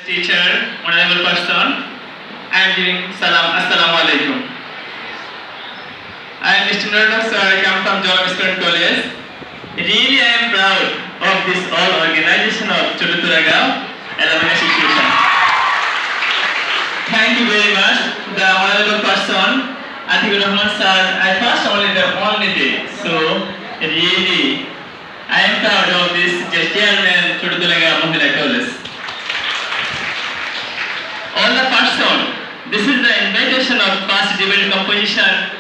Teacher, honorable person, I am giving salam, assalamu alaikum. I am Mr. Nurullah sir, I come from Jolam Student College. Really I am proud of this all organization of Chotuturagao Alumni Association. Thank you very much, the honorable person, Atikul Rahman sir. I first only the only day, so really I am proud of this chairman Chotuturagao Mahila College. All the person, this is the invitation of first debate composition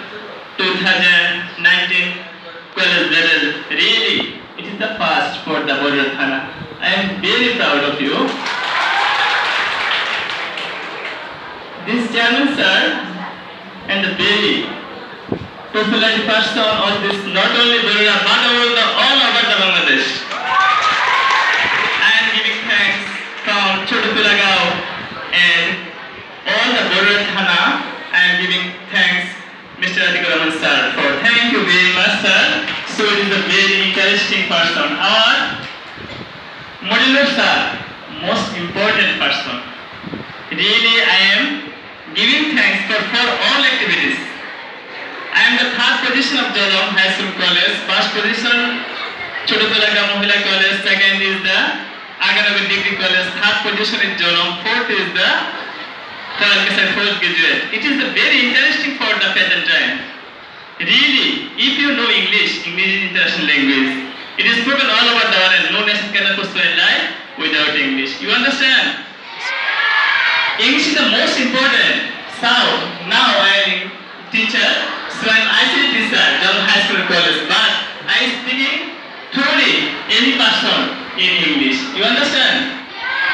2019 college level. Really, it is the first for the Border Thana. I am very proud of you. This chairman sir and the very popular person of this not only Border but all over the Bangladesh. I am giving thanks from Chotuturagao and all the Border Thana. I am giving thanks Mr. Atikul Rahman sir for thank you very much sir. So it is a very interesting person. Our Modular sir, most important person. Really I am giving thanks for all activities. I am the third position of Jolam High School College, first position Chotuturagao Mahila College, second is the Aganagar Degree College, third position is Jolam, fourth is the fourth graduate. It is very interesting for the present time. Really, if you know English is international language. It is spoken all over the world. No nation cannot pursue a life without English. You understand? English is the most important. So now I am teacher, so I am ICT teacher, Jolam High School College. But I am speaking truly any person in English. You understand?